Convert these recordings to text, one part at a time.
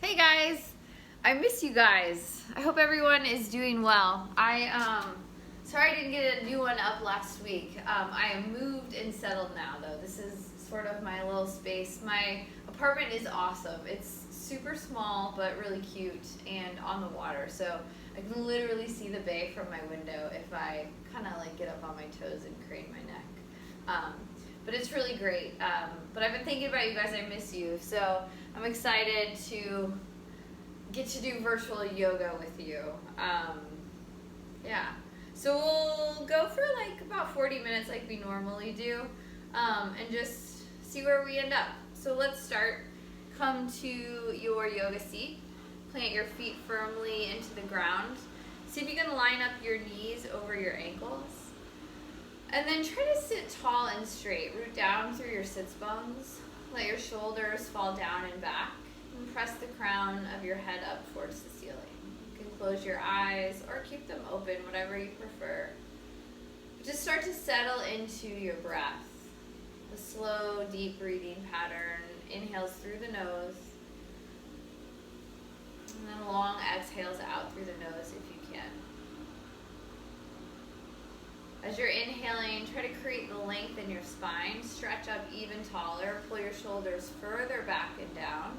Hey guys, I miss you guys. I hope everyone is doing well. Sorry I didn't get a new one up last week. I am moved and settled now though. This is sort of my little space. My apartment is awesome. It's super small but really cute and on the water. So I can literally see the bay from my window if I kind of like get up on my toes and crane my neck. But it's really great. But I've been thinking about you guys. I miss you. So I'm excited to get to do virtual yoga with you. Yeah. So we'll go for like about 40 minutes like we normally do, and just see where we end up. So let's start. Come to your yoga seat. Plant your feet firmly into the ground. See if you can line up your knees over your ankles. And then try to sit tall and straight. Root down through your sits bones. Let your shoulders fall down and back. And press the crown of your head up towards the ceiling. You can close your eyes or keep them open, whatever you prefer. But just start to settle into your breath. A slow, deep breathing pattern. Inhales through the nose. And then long exhales out through the nose if you can. As you're inhaling, try to create the length in your spine. Stretch up even taller. Pull your shoulders further back and down.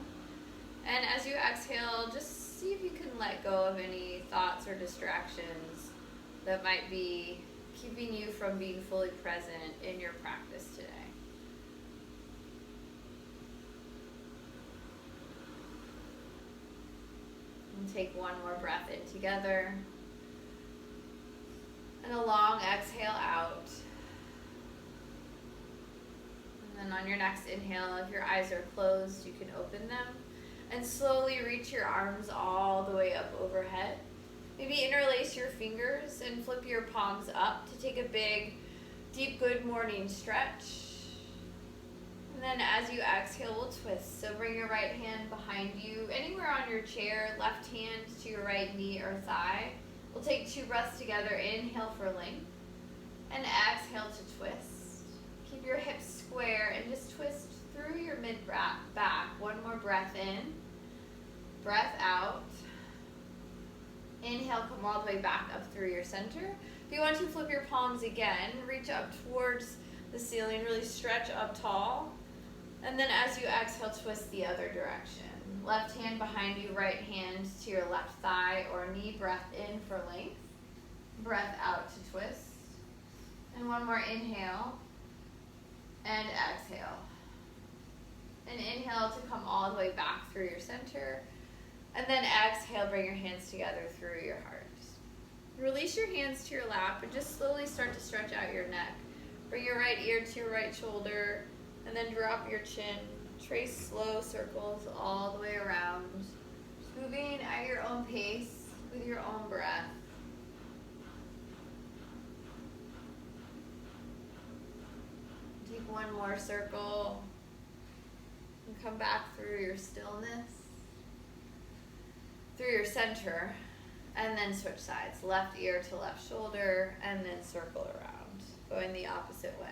And as you exhale, just see if you can let go of any thoughts or distractions that might be keeping you from being fully present in your practice today. And take one more breath in together. And a long exhale out. And then on your next inhale, if your eyes are closed, you can open them. And slowly reach your arms all the way up overhead. Maybe interlace your fingers and flip your palms up to take a big, deep good morning stretch. And then as you exhale, we'll twist. So bring your right hand behind you, anywhere on your chair, left hand to your right knee or thigh. We'll take 2 breaths together. Inhale for length and exhale to twist. Keep your hips square and just twist through your mid-back. One more breath in, breath out. Inhale, come all the way back up through your center. If you want to, flip your palms again. Reach up towards the ceiling, really stretch up tall. And then as you exhale, twist the other direction. Left hand behind you, right hand to your left thigh or knee. Breath in for length. Breath out to twist. And one more inhale. And exhale. And inhale to come all the way back through your center. And then exhale, bring your hands together through your heart. Release your hands to your lap and just slowly start to stretch out your neck. Bring your right ear to your right shoulder. And then drop your chin. Trace slow circles all the way around. Just moving at your own pace with your own breath. Take one more circle. And come back through your stillness. Through your center. And then switch sides. Left ear to left shoulder. And then circle around. Going the opposite way.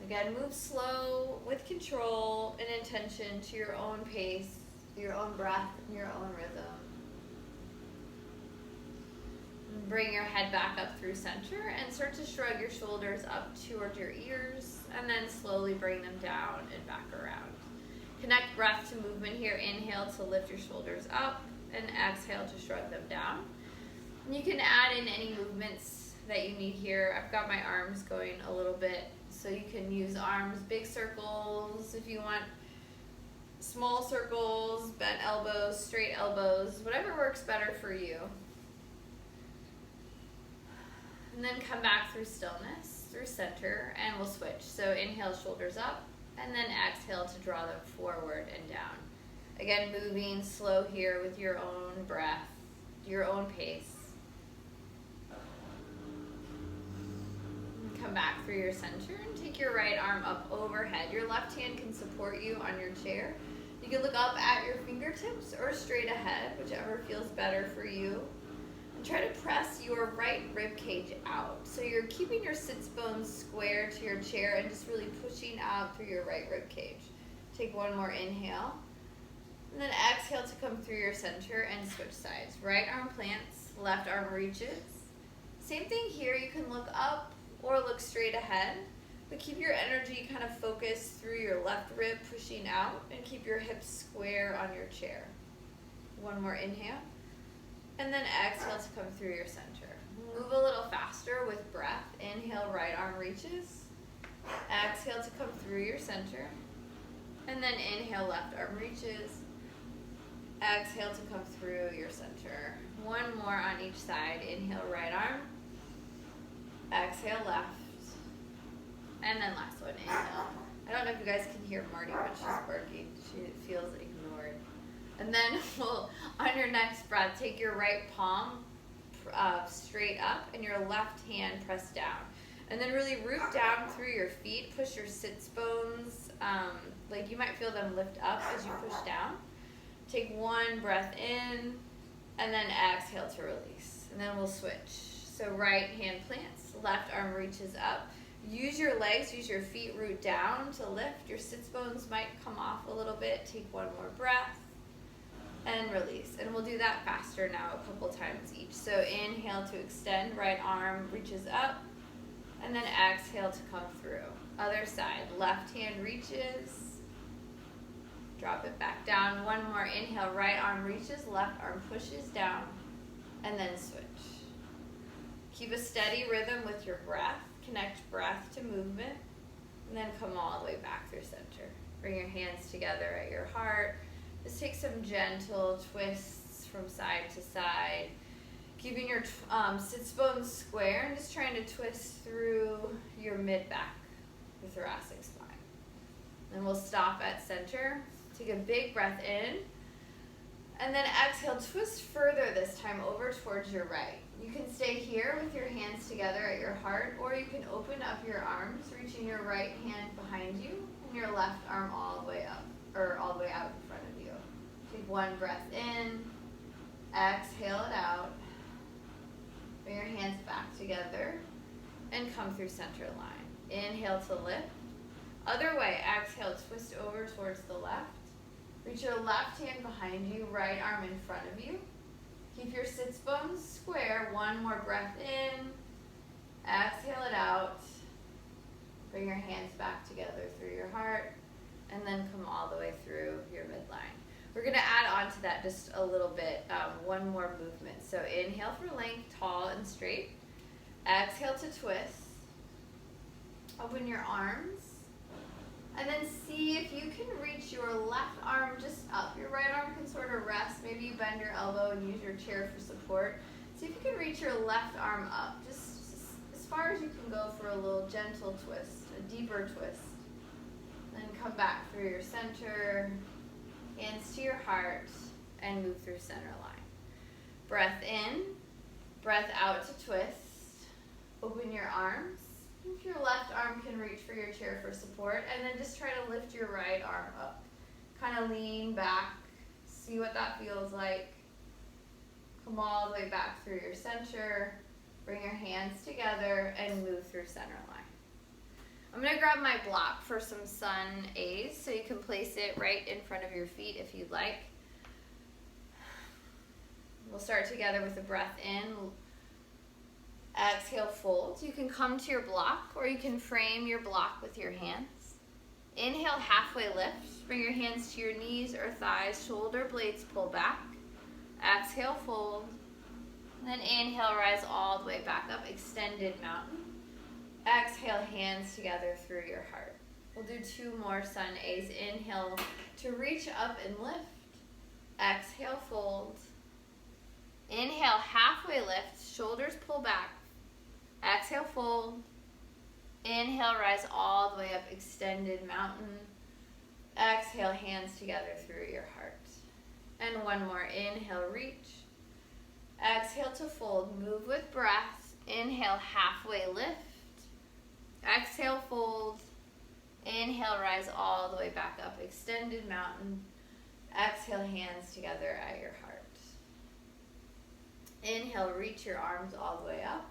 Again, move slow with control and intention to your own pace, your own breath, and your own rhythm. And bring your head back up through center and start to shrug your shoulders up towards your ears and then slowly bring them down and back around. Connect breath to movement here. Inhale to lift your shoulders up and exhale to shrug them down. And you can add in any movements that you need here. I've got my arms going a little bit. So you can use arms, big circles if you want, small circles, bent elbows, straight elbows, whatever works better for you. And then come back through stillness, through center, and we'll switch. So inhale, shoulders up, and then exhale to draw them forward and down. Again, moving slow here with your own breath, your own pace. Come back through your center and take your right arm up overhead. Your left hand can support you on your chair. You can look up at your fingertips or straight ahead, whichever feels better for you. And try to press your right rib cage out. So you're keeping your sits bones square to your chair and just really pushing out through your right rib cage. Take one more inhale. And then exhale to come through your center and switch sides. Right arm plants, left arm reaches. Same thing here, you can look up or look straight ahead, but keep your energy kind of focused through your left rib pushing out and keep your hips square on your chair. One more inhale. And then exhale to come through your center. Move a little faster with breath. Inhale, right arm reaches. Exhale to come through your center. And then inhale, left arm reaches. Exhale to come through your center. One more on each side. Inhale, right arm. Exhale, left. And then last one, inhale. I don't know if you guys can hear Marty, but she's barking. She feels ignored. And then on your next breath, take your right palm straight up and your left hand press down. And then really root down through your feet. Push your sits bones. Like you might feel them lift up as you push down. Take one breath in and then exhale to release. And then we'll switch. So right hand plants, left arm reaches up. Use your legs, use your feet, root down to lift. Your sits bones might come off a little bit. Take one more breath and release. And we'll do that faster now a couple times each. So inhale to extend, right arm reaches up. And then exhale to come through. Other side, left hand reaches. Drop it back down. One more inhale, right arm reaches, left arm pushes down. And then switch. Keep a steady rhythm with your breath. Connect breath to movement, and then come all the way back through center. Bring your hands together at your heart. Just take some gentle twists from side to side. Keeping your sits bones square and just trying to twist through your mid-back, the thoracic spine. Then we'll stop at center. Take a big breath in, and then exhale, twist further this time over towards your right. You can stay here with your hands together at your heart, or you can open up your arms, reaching your right hand behind you, and your left arm all the way up, or all the way out in front of you. Take one breath in, exhale it out, bring your hands back together, and come through center line. Inhale to lift. Other way, exhale, twist over towards the left. Reach your left hand behind you, right arm in front of you. Keep your sits bones square. One more breath in. Exhale it out. Bring your hands back together through your heart. And then come all the way through your midline. We're going to add on to that just a little bit. One more movement. So inhale for length, tall and straight. Exhale to twist. Open your arms. And then see if you can reach your left arm just up. Your right arm can sort of rest. Maybe you bend your elbow and use your chair for support. See if you can reach your left arm up, just as far as you can go for a little gentle twist, a deeper twist. Then come back through your center, hands to your heart, and move through center line. Breath in, breath out to twist. Open your arms. If your left arm can reach for your chair for support, and then just try to lift your right arm up. Kind of lean back, see what that feels like. Come all the way back through your center. Bring your hands together and move through center line. I'm going to grab my block for some sun A's, so you can place it right in front of your feet if you'd like. We'll start together with a breath in. Exhale, fold. You can come to your block, or you can frame your block with your hands. Inhale, halfway lift. Bring your hands to your knees or thighs. Shoulder blades pull back. Exhale, fold. And then inhale, rise all the way back up. Extended mountain. Exhale, hands together through your heart. We'll do two more sun A's. Inhale to reach up and lift. Exhale, fold. Inhale, halfway lift. Shoulders pull back. Exhale, fold. Inhale, rise all the way up, extended mountain. Exhale, hands together through your heart. And one more, inhale, reach. Exhale to fold, move with breath. Inhale, halfway lift. Exhale, fold. Inhale, rise all the way back up, extended mountain. Exhale, hands together at your heart. Inhale, reach your arms all the way up.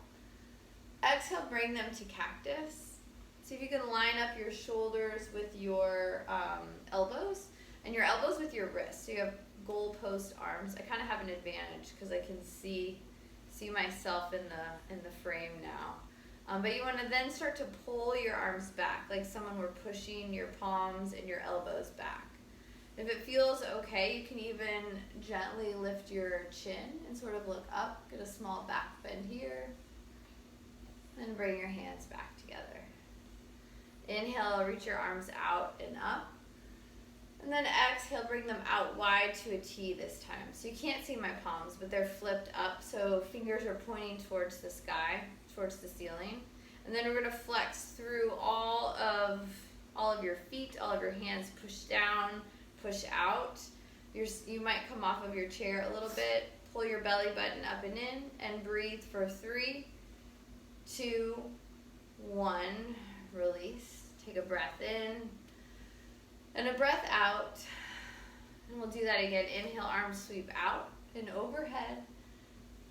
Exhale, bring them to cactus. See if you can line up your shoulders with your elbows. And your elbows with your wrists. So you have goalpost arms. I kind of have an advantage because I can see myself in the frame now. But you want to then start to pull your arms back, like someone were pushing your palms and your elbows back. If it feels okay, you can even gently lift your chin and sort of look up, get a small back bend here, and bring your hands back together. Inhale, reach your arms out and up. And then exhale, bring them out wide to a T this time. So you can't see my palms, but they're flipped up, so fingers are pointing towards the sky, towards the ceiling. And then we're going to flex through all of your feet, all of your hands, push down, push out. You might come off of your chair a little bit, pull your belly button up and in, and breathe for 3, 2, 1, release. Take a breath in and a breath out. And we'll do that again. Inhale, arms sweep out and overhead.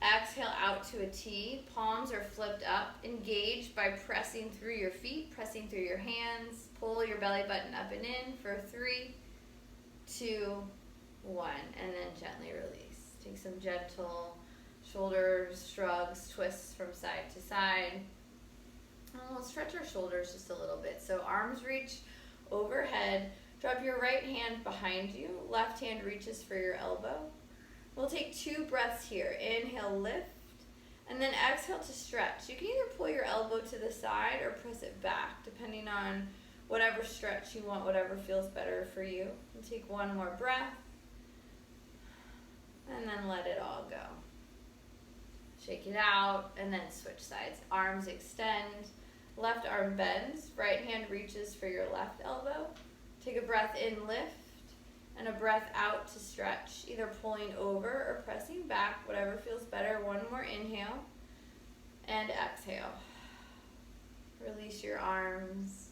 Exhale out to a T. Palms are flipped up. Engage by pressing through your feet, pressing through your hands. Pull your belly button up and in for 3, 2, 1, and then gently release. Take some gentle shoulders, shrugs, twists from side to side. And we'll stretch our shoulders just a little bit. So arms reach overhead. Drop your right hand behind you. Left hand reaches for your elbow. We'll take 2 breaths here. Inhale, lift, and then exhale to stretch. You can either pull your elbow to the side or press it back, depending on whatever stretch you want, whatever feels better for you. And take 1 more breath, and then let it all go. Shake it out, and then switch sides. Arms extend, left arm bends, right hand reaches for your left elbow. Take a breath in, lift, and a breath out to stretch, either pulling over or pressing back, whatever feels better. 1 more inhale, and exhale. Release your arms.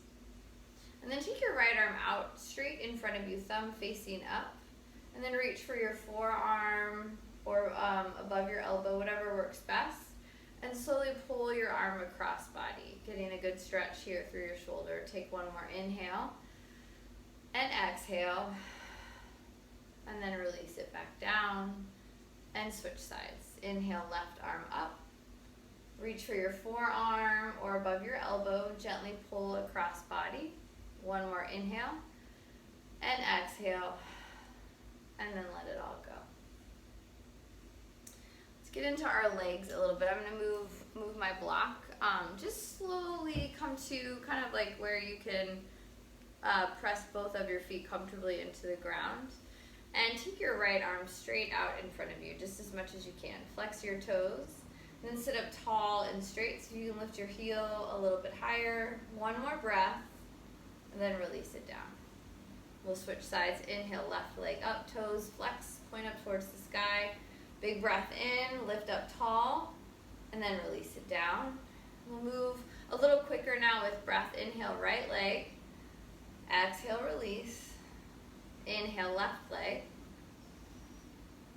And then take your right arm out, straight in front of you, thumb facing up. And then reach for your forearm or above your elbow, whatever works best. And slowly pull your arm across body, getting a good stretch here through your shoulder. Take 1 more inhale and exhale. And then release it back down and switch sides. Inhale, left arm up. Reach for your forearm or above your elbow. Gently pull across body. 1 more inhale and exhale. And then let it all go. Let's get into our legs a little bit. I'm going to move my block. Just slowly come to kind of like where you can press both of your feet comfortably into the ground. And take your right arm straight out in front of you, just as much as you can. Flex your toes. And then sit up tall and straight, so you can lift your heel a little bit higher. 1 more breath, and then release it down. We'll switch sides. Inhale, left leg up, toes flex, point up towards the sky. Big breath in, lift up tall, and then release it down. We'll move a little quicker now with breath. Inhale, right leg. Exhale, release. Inhale, left leg.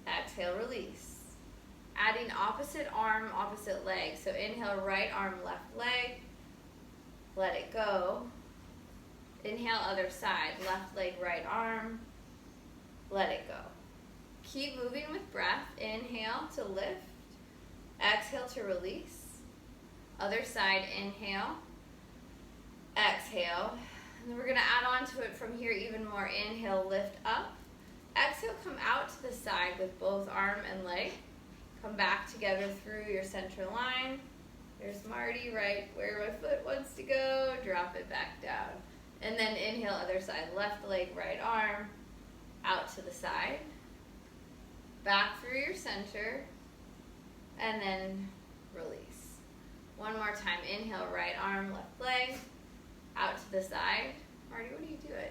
Exhale, release. Adding opposite arm, opposite leg. So inhale, right arm, left leg. Let it go. Inhale, other side. Left leg, right arm. Let it go. Keep moving with breath. Inhale to lift. Exhale to release. Other side, inhale. Exhale. And then we're going to add on to it from here even more. Inhale, lift up. Exhale, come out to the side with both arm and leg. Come back together through your center line. There's Marty right where my foot wants to go. Drop it back down. And then inhale, other side. Left leg, right arm. Out to the side. Back through your center. And then release. 1 more time. Inhale, right arm, left leg. Out to the side. Marty, what are you doing?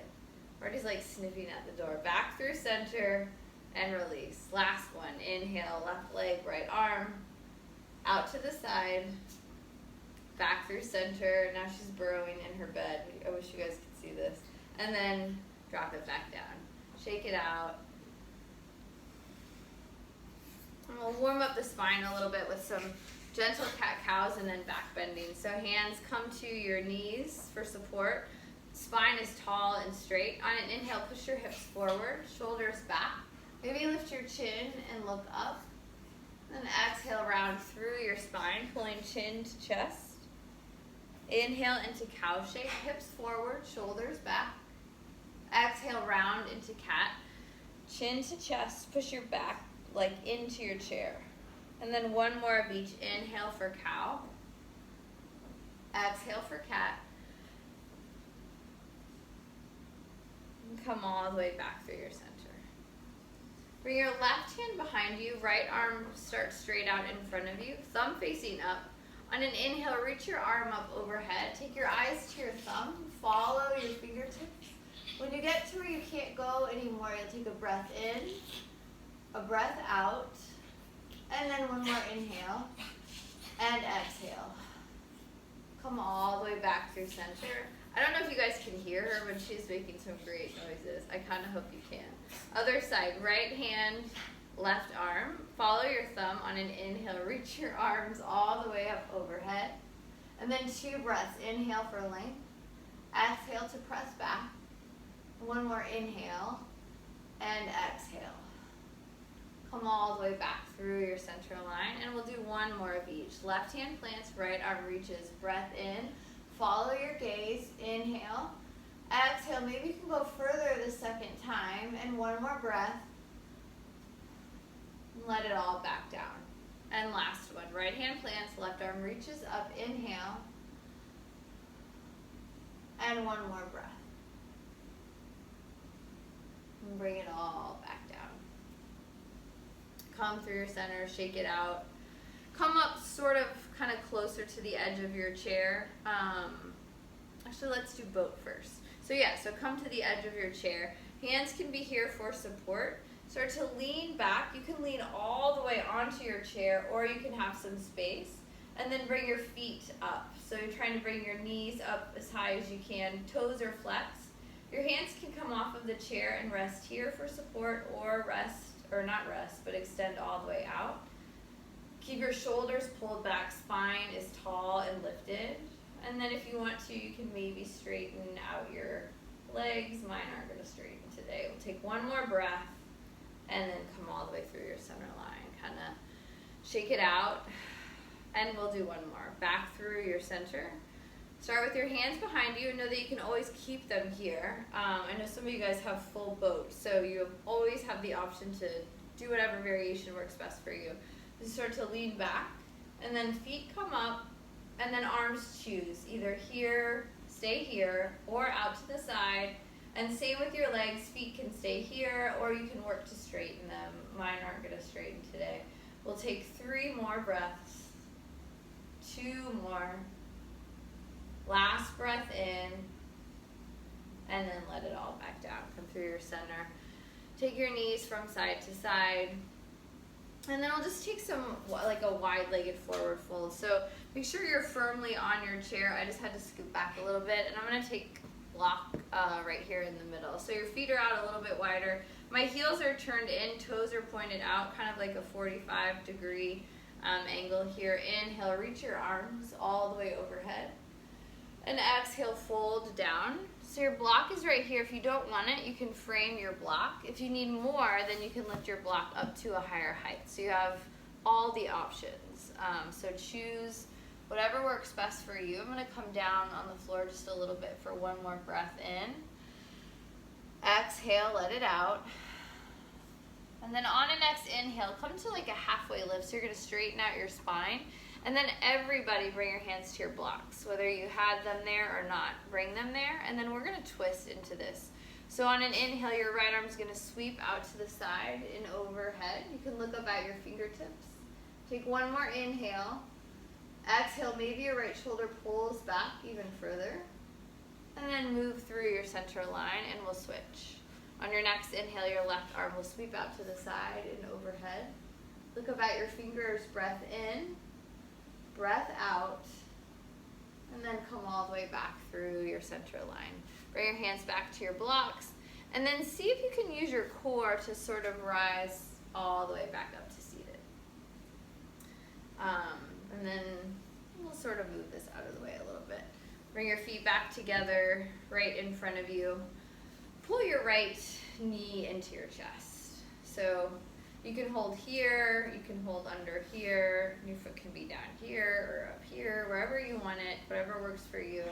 Marty's like sniffing at the door. Back through center and release. Last one. Inhale, left leg, right arm. Out to the side. Back through center. Now she's burrowing in her bed. I wish you guys could see this. And then drop it back down. Shake it out. And we'll warm up the spine a little bit with some gentle cat-cows and then back bending. So hands come to your knees for support. spine is tall and straight. On an inhale, push your hips forward, shoulders back. Maybe lift your chin and look up. Then exhale, round through your spine, pulling chin to chest. Inhale into cow shape, hips forward, shoulders back. Exhale, round into cat. Chin to chest, push your back like into your chair. And then one more of each. Inhale for cow. Exhale for cat. And come all the way back through your center. Bring your left hand behind you, right arm starts straight out in front of you, thumb facing up. On an inhale, reach your arm up overhead. Take your eyes to your thumb, follow your fingertips. When you get to where you can't go anymore, you'll take a breath in, a breath out, and then one more inhale, and exhale. Come all the way back through center. I don't know if you guys can hear her, but she's making some great noises. I kind of hope you can. Other side, right hand, left arm. Follow your thumb on an inhale. Reach your arms all the way up overhead. And then 2 breaths. Inhale for length. Exhale to press back. One more inhale. And exhale. Come all the way back through your center line. And we'll do one more of each. Left hand plants, right arm reaches. Breath in. Follow your gaze. Inhale. Exhale. Maybe you can go further the second time. And one more breath. Let it all back down. And last one. Right hand plants. Left arm reaches up. Inhale. And one more breath. And bring it all back down. Come through your center. Shake it out. Come up sort of kind of closer to the edge of your chair. Actually, let's do both first. So come to the edge of your chair. Hands can be here for support. Start to lean back. You can lean all the way onto your chair, or you can have some space. And then bring your feet up. So you're trying to bring your knees up as high as you can. Toes are flexed. Your hands can come off of the chair and rest here for support, or extend all the way out. Keep your shoulders pulled back. Spine is tall and lifted. And then if you want to, you can maybe straighten out your legs. Mine aren't going to straighten today. We'll take one more breath. And then come all the way through your center line. Kind of shake it out. And we'll do one more. Back through your center. Start with your hands behind you. Know that you can always keep them here. I know some of you guys have full boat. So you always have the option to do whatever variation works best for you. Just start to lean back. And then feet come up. And then arms choose. Either here, stay here, or out to the side. And same with your legs, feet can stay here, or you can work to straighten them. Mine aren't going to straighten today. We'll take 3 more breaths, 2 more. Last breath in, and then let it all back down. Come through your center. Take your knees from side to side. And then I'll just take some, like a wide-legged forward fold. So make sure you're firmly on your chair. I just had to scoot back a little bit, and I'm going to take block right here in the middle. So your feet are out a little bit wider. My heels are turned in, toes are pointed out, kind of like a 45-degree angle here. Inhale, reach your arms all the way overhead. And exhale, fold down. So your block is right here. If you don't want it, you can frame your block. If you need more, then you can lift your block up to a higher height. So you have all the options. So choose whatever works best for you. I'm going to come down on the floor just a little bit for one more breath in. Exhale, let it out. And then on a next inhale, come to like a halfway lift. So you're going to straighten out your spine. And then everybody bring your hands to your blocks, whether you had them there or not. Bring them there, and then we're going to twist into this. So on an inhale, your right arm is going to sweep out to the side and overhead. You can look up at your fingertips. Take one more inhale. Exhale, maybe your right shoulder pulls back even further. And then move through your center line, and we'll switch. On your next inhale, your left arm will sweep out to the side and overhead. Look up at your fingers, breath in. Breath out, and then come all the way back through your center line. Bring your hands back to your blocks, and then see if you can use your core to sort of rise all the way back up to seated. And then we'll sort of move this out of the way a little bit. Bring your feet back together right in front of you. Pull your right knee into your chest. So you can hold here, you can hold under here, your foot can be down here or up here, wherever you want it, whatever works for you.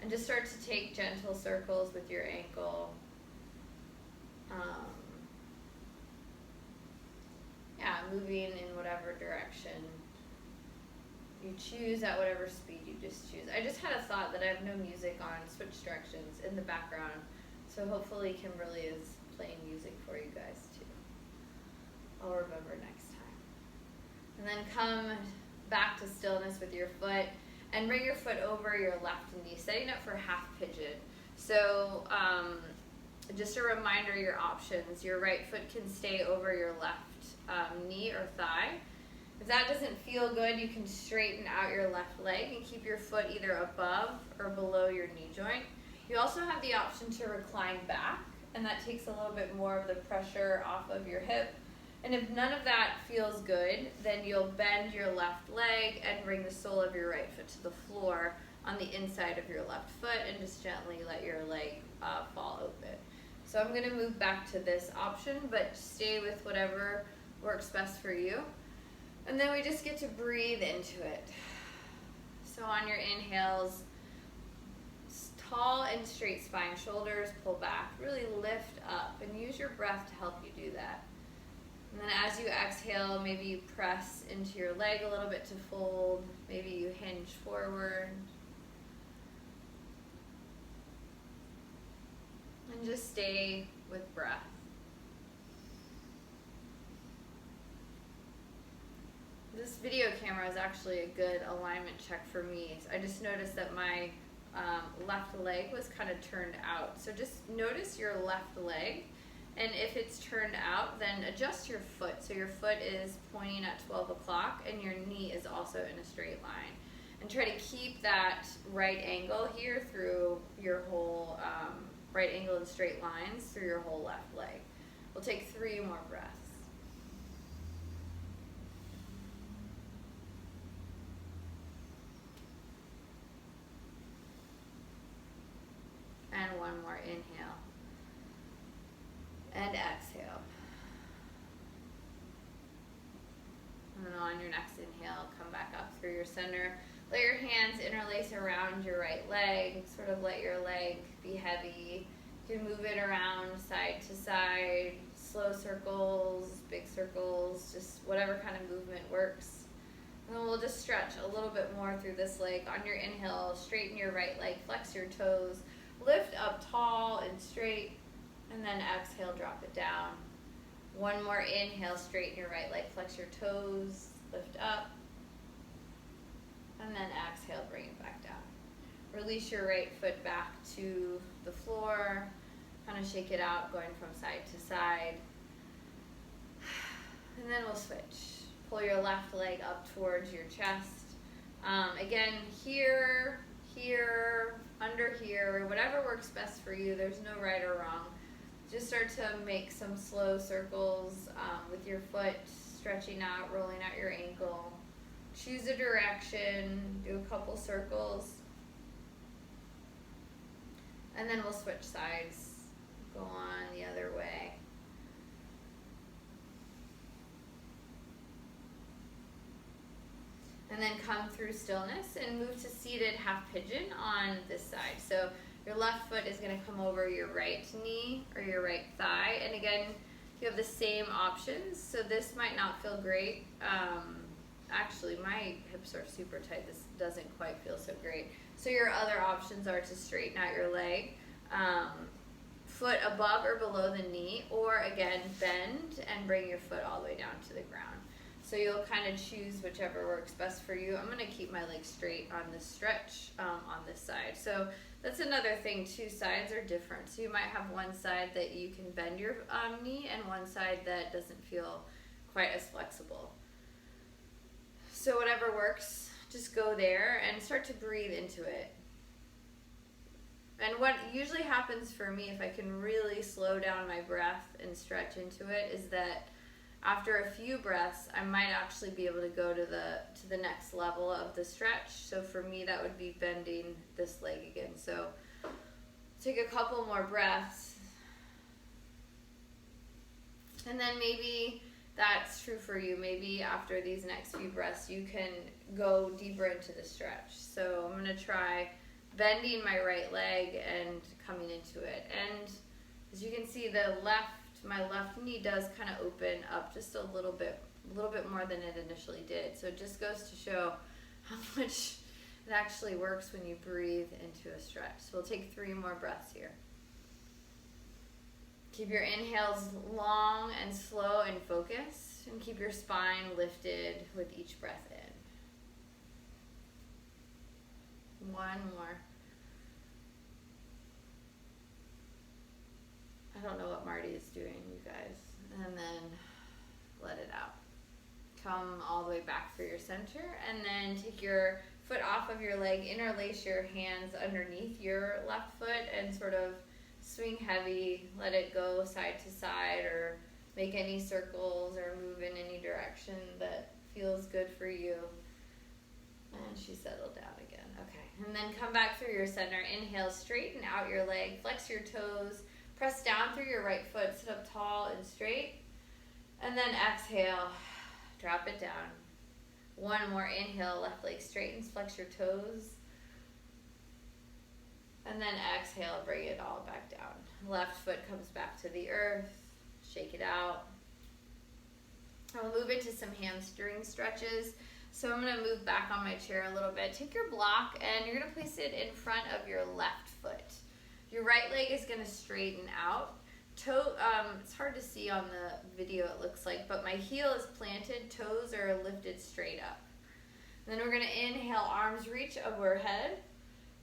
And just start to take gentle circles with your ankle. Moving in whatever direction you choose at whatever speed you just choose. I just had a thought that I have no music on switch directions in the background, so hopefully Kimberly is playing music for you guys too. I'll remember next time. And then come back to stillness with your foot and bring your foot over your left knee, setting up for half pigeon. So just a reminder, your options. Your right foot can stay over your left knee or thigh. If that doesn't feel good, you can straighten out your left leg and keep your foot either above or below your knee joint. You also have the option to recline back, and that takes a little bit more of the pressure off of your hip. And if none of that feels good, then you'll bend your left leg and bring the sole of your right foot to the floor on the inside of your left foot and just gently let your leg fall open. So I'm going to move back to this option, but stay with whatever works best for you. And then we just get to breathe into it. So on your inhales, tall and straight spine, shoulders pull back, really lift up and use your breath to help you do that. And then as you exhale, maybe you press into your leg a little bit to fold, maybe you hinge forward. And just stay with breath. This video camera is actually a good alignment check for me. I just noticed that my left leg was kind of turned out. So just notice your left leg, and if it's turned out, then adjust your foot. So your foot is pointing at 12 o'clock and your knee is also in a straight line. And try to keep that right angle here through your whole, right angle and straight lines through your whole left leg. We'll take 3 more breaths. And 1 more inhale. And exhale. And then on your next inhale, come back up through your center. Let your hands interlace around your right leg. Sort of let your leg be heavy. You can move it around side to side, slow circles, big circles, just whatever kind of movement works. And then we'll just stretch a little bit more through this leg. On your inhale, straighten your right leg, flex your toes, lift up tall and straight, and then exhale, drop it down. 1 more inhale, straighten your right leg, flex your toes, lift up, and then exhale, bring it back down. Release your right foot back to the floor, kind of shake it out, going from side to side. And then we'll switch. Pull your left leg up towards your chest. Again, here, under here, whatever works best for you. There's no right or wrong. Just start to make some slow circles with your foot, stretching out, rolling out your ankle. Choose a direction, do a couple circles, and then we'll switch sides, go on the other way. And then come through stillness and move to seated half pigeon on this side. So your left foot is going to come over your right knee or your right thigh. And again, you have the same options. So this might not feel great. Actually, my hips are super tight. This doesn't quite feel so great. So your other options are to straighten out your leg, foot above or below the knee, or again, bend and bring your foot all the way down to the ground. So you'll kind of choose whichever works best for you. I'm going to keep my legs straight on this stretch on this side. So that's another thing, 2 sides are different. So you might have one side that you can bend your knee and one side that doesn't feel quite as flexible. So whatever works, just go there and start to breathe into it. And what usually happens for me, if I can really slow down my breath and stretch into it, is that After a few breaths, I might actually be able to go to the next level of the stretch. So for me, that would be bending this leg again. So take a couple more breaths. And then maybe that's true for you. Maybe after these next few breaths, you can go deeper into the stretch. So I'm going to try bending my right leg and coming into it. And as you can see, my left knee does kind of open up just a little bit more than it initially did. So it just goes to show how much it actually works when you breathe into a stretch. So we'll take 3 more breaths here. Keep your inhales long and slow and focused, and keep your spine lifted with each breath in. 1 more. I don't know what Marty is doing, you guys. And then let it out. Come all the way back through your center, and then take your foot off of your leg, interlace your hands underneath your left foot, and sort of swing heavy, let it go side to side, or make any circles or move in any direction that feels good for you. And she settled down again. Okay. And then come back through your center. Inhale, straighten out your leg, flex your toes, press down through your right foot, sit up tall and straight. And then exhale, drop it down. 1 more inhale, left leg straightens, flex your toes. And then exhale, bring it all back down. Left foot comes back to the earth. Shake it out. I'll move into some hamstring stretches. So I'm going to move back on my chair a little bit. Take your block and you're going to place it in front of your left foot. Your right leg is going to straighten out. It's hard to see on the video, it looks like, but my heel is planted, toes are lifted straight up. And then we're going to inhale, arms reach overhead.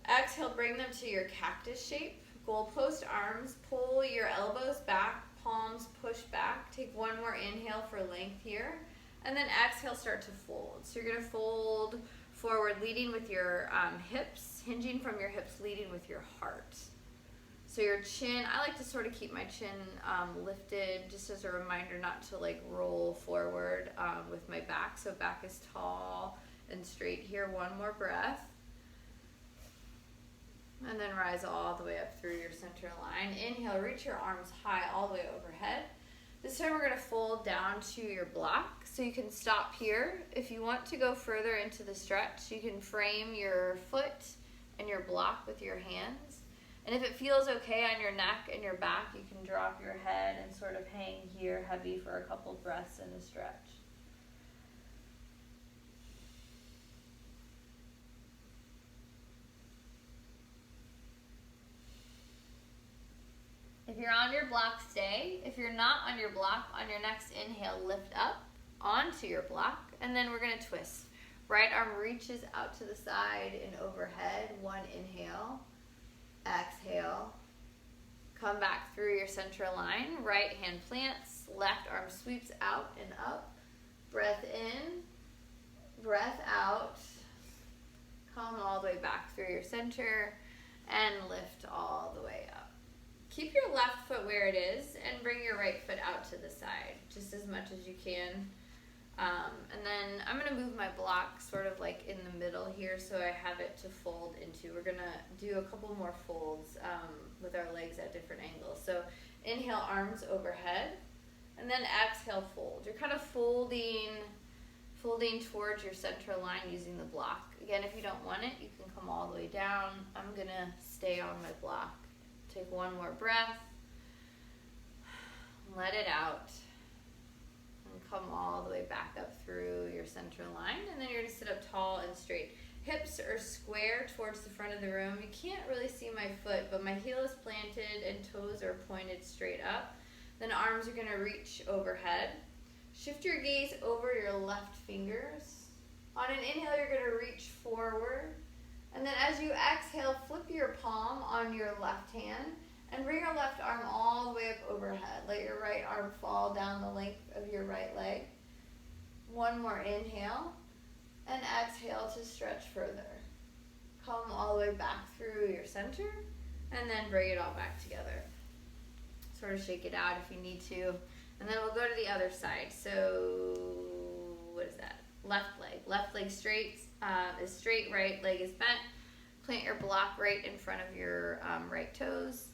Exhale, bring them to your cactus shape. Goalpost arms, pull your elbows back, palms push back. Take 1 more inhale for length here. And then exhale, start to fold. So you're going to fold forward, leading with your hips, hinging from your hips, leading with your heart. So your chin, I like to sort of keep my chin lifted, just as a reminder not to like roll forward with my back. So back is tall and straight here. 1 more breath. And then rise all the way up through your center line. Inhale, reach your arms high all the way overhead. This time we're going to fold down to your block. So you can stop here. If you want to go further into the stretch, you can frame your foot and your block with your hands. And if it feels okay on your neck and your back, you can drop your head and sort of hang here heavy for a couple breaths in the stretch. If you're on your block, stay. If you're not on your block, on your next inhale, lift up onto your block, and then we're going to twist. Right arm reaches out to the side and overhead. 1 inhale. Exhale. Come back through your center line. Right hand plants. Left arm sweeps out and up. Breath in. Breath out. Come all the way back through your center and lift all the way up. Keep your left foot where it is and bring your right foot out to the side just as much as you can. And then I'm going to move my block sort of like in the middle here so I have it to fold into. We're going to do a couple more folds with our legs at different angles. So inhale, arms overhead, and then exhale, fold. You're kind of folding towards your center line using the block. Again, if you don't want it, you can come all the way down. I'm going to stay on my block. Take 1 more breath. Let it out. And come all the way back up through your center line. And then you're going to sit up tall and straight. Hips are square towards the front of the room. You can't really see my foot, but my heel is planted and toes are pointed straight up. Then arms are going to reach overhead. Shift your gaze over your left fingers. On an inhale, you're going to reach forward. And then as you exhale, flip your palm on your left hand and bring your left arm all the way up overhead. Let your right arm fall down the length of your right leg. 1 more inhale and exhale to stretch further. Come all the way back through your center and then bring it all back together. Sort of shake it out if you need to. And then we'll go to the other side. So what is that? Left leg. Left leg straight is straight, right leg is bent. Plant your block right in front of your right toes.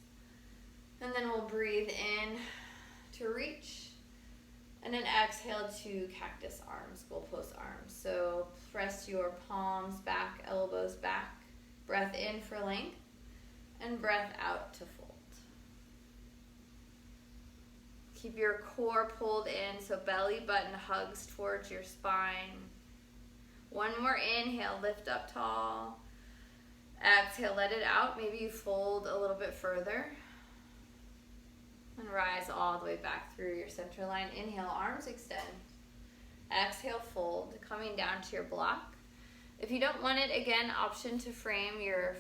And then we'll breathe in to reach. And then exhale to cactus arms, goalpost arms. So press your palms back, elbows back. Breath in for length. And breath out to fold. Keep your core pulled in so belly button hugs towards your spine. One more inhale, lift up tall. Exhale, let it out. Maybe you fold a little bit further. And rise all the way back through your center line. Inhale, arms extend. Exhale, fold, coming down to your block. If you don't want it, again, option to frame your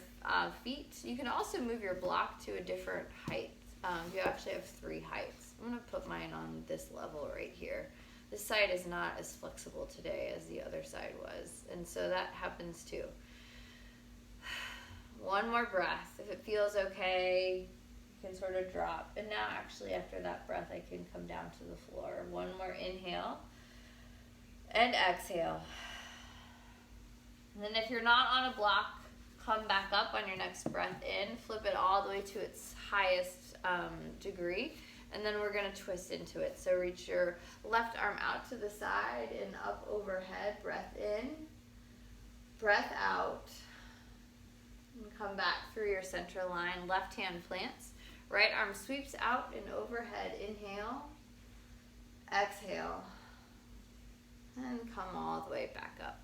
feet. You can also move your block to a different height. You actually have 3 heights. I'm going to put mine on this level right here. This side is not as flexible today as the other side was, and so that happens too. One more breath. If it feels okay, you can sort of drop. And now actually after that breath, I can come down to the floor. One more inhale and exhale. And then if you're not on a block, come back up on your next breath in. Flip it all the way to its highest degree. And then we're going to twist into it. So reach your left arm out to the side and up overhead. Breath in. Breath out. And come back through your center line. Left hand plants. Right arm sweeps out and overhead. Inhale. Exhale. And come all the way back up.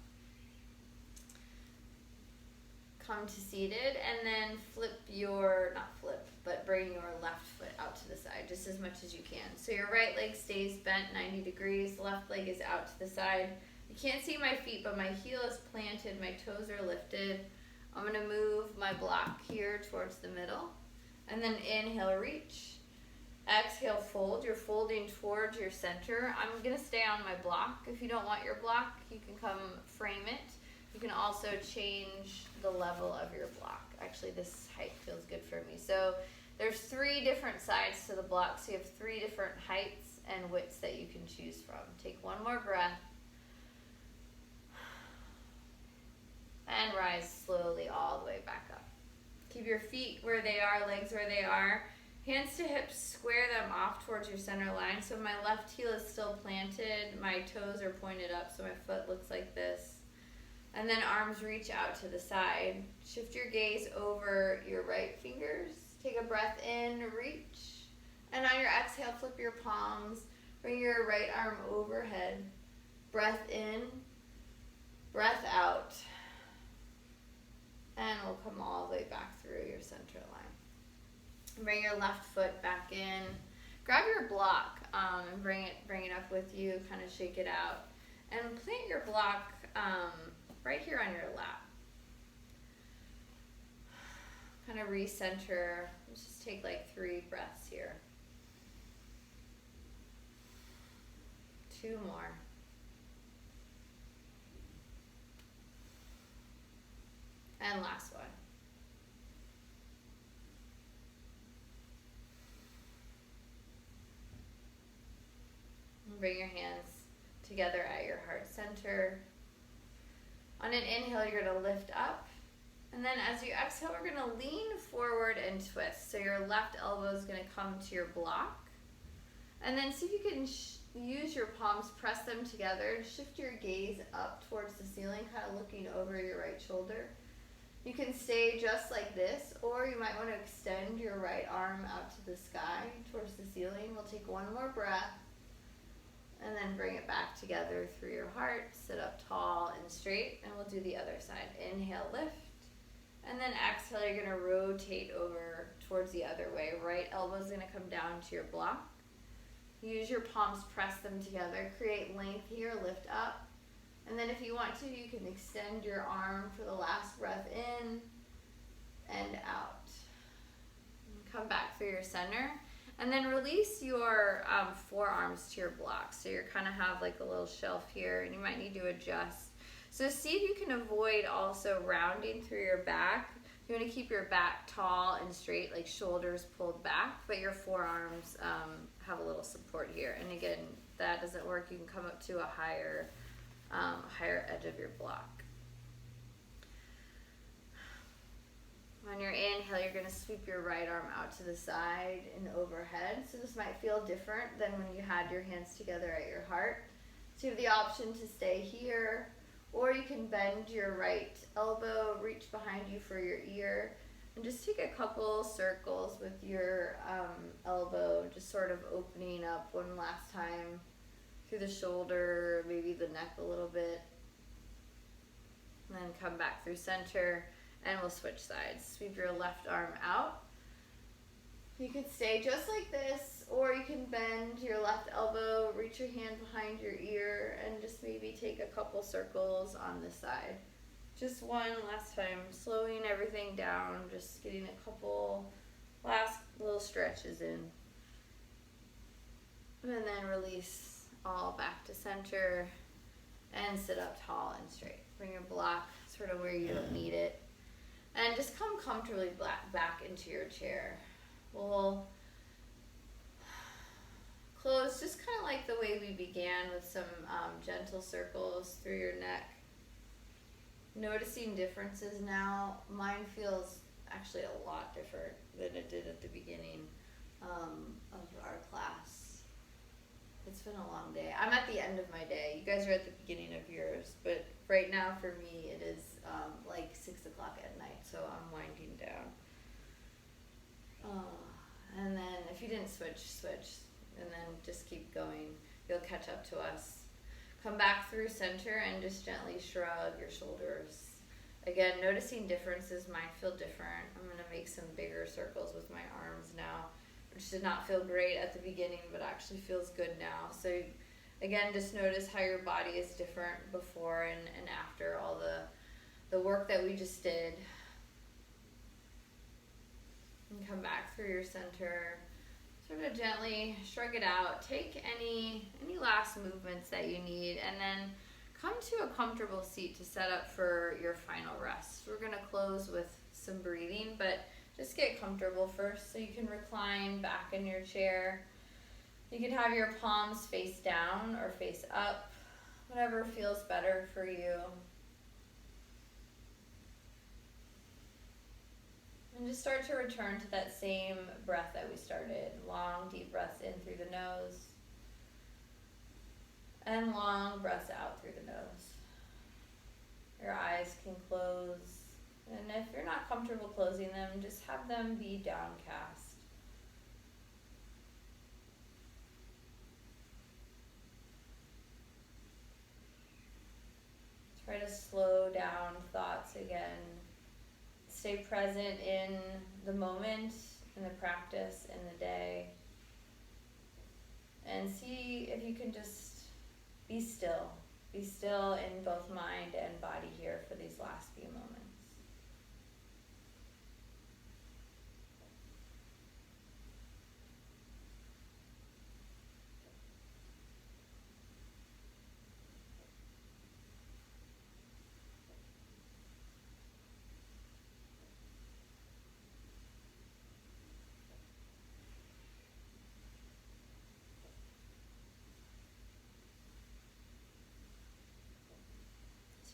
Come to seated, and then bring your left foot out to the side just as much as you can. So your right leg stays bent 90 degrees, left leg is out to the side. You can't see my feet, but my heel is planted, my toes are lifted. I'm going to move my block here towards the middle, and then inhale, reach. Exhale, fold. You're folding towards your center. I'm going to stay on my block. If you don't want your block, you can come frame it. You can also change the level of your block. Actually, this height feels good for me. So there's 3 different sides to the block. So you have 3 different heights and widths that you can choose from. Take one more breath. And rise slowly all the way back up. Keep your feet where they are, legs where they are. Hands to hips, square them off towards your center line. So my left heel is still planted. My toes are pointed up, so my foot looks like this. And then arms reach out to the side. Shift your gaze over your right fingers. Take a breath in, reach. And on your exhale, flip your palms. Bring your right arm overhead. Breath in, breath out. And we'll come all the way back through your center line. Bring your left foot back in. Grab your block and bring it up with you. Kind of shake it out. And plant your block right here on your lap. Kind of recenter. Let's just take like 3 breaths here. 2 more. And last one. And bring your hands together at your heart center. On an inhale, you're going to lift up. And then as you exhale, we're going to lean forward and twist. So your left elbow is going to come to your block. And then see if you can use your palms, press them together. Shift your gaze up towards the ceiling, kind of looking over your right shoulder. You can stay just like this, or you might want to extend your right arm out to the sky towards the ceiling. We'll take one more breath. And then bring it back together through your heart. Sit up tall and straight. And we'll do the other side. Inhale, lift. And then exhale, you're going to rotate over towards the other way. Right elbow is going to come down to your block. Use your palms, press them together. Create length here, lift up. And then if you want to, you can extend your arm for the last breath in and out. And come back through your center. And then release your forearms to your block. So you kind of have like a little shelf here, and you might need to adjust. So see if you can avoid also rounding through your back. You want to keep your back tall and straight, like shoulders pulled back, but your forearms have a little support here. And again, if that doesn't work, you can come up to a higher edge of your block. On your inhale, you're going to sweep your right arm out to the side and overhead. So this might feel different than when you had your hands together at your heart. So you have the option to stay here, or you can bend your right elbow, reach behind you for your ear, and just take a couple circles with your elbow, just sort of opening up one last time through the shoulder, maybe the neck a little bit. And then come back through center. And we'll switch sides. Sweep your left arm out. You could stay just like this, or you can bend your left elbow, reach your hand behind your ear, and just maybe take a couple circles on this side. Just one last time, slowing everything down, just getting a couple last little stretches in. And then release all back to center and sit up tall and straight. Bring your block sort of where you don't need it. And just come comfortably back into your chair. We'll close just kind of like the way we began, with some gentle circles through your neck. Noticing differences now. Mine feels actually a lot different than it did at the beginning of our class. It's been a long day. I'm at the end of my day. You guys are at the beginning of yours, but right now for me it is like 6 o'clock at night, so I'm winding down. And then if you didn't switch, and then just keep going. You'll catch up to us. Come back through center and just gently shrug your shoulders. Again, noticing differences might feel different. I'm going to make some bigger circles with my arms now, which did not feel great at the beginning, but actually feels good now. So again, just notice how your body is different before and after all the work that we just did. And come back through your center. Sort of gently shrug it out. Take any last movements that you need, and then come to a comfortable seat to set up for your final rest. We're going to close with some breathing, but just get comfortable first, so you can recline back in your chair. You can have your palms face down or face up, whatever feels better for you. And just start to return to that same breath that we started. Long, deep breaths in through the nose. And long breaths out through the nose. Your eyes can close. And if you're not comfortable closing them, just have them be downcast. Try to slow down thoughts again. Stay present in the moment, in the practice, in the day. And see if you can just be still. Be still in both mind and body here for these last few moments.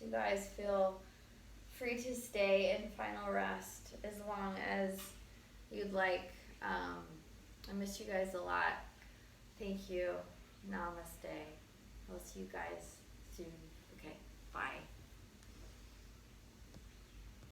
You guys feel free to stay in final rest as long as you'd like. I miss you guys a lot. Thank you. Namaste. I'll see you guys soon. Okay, bye.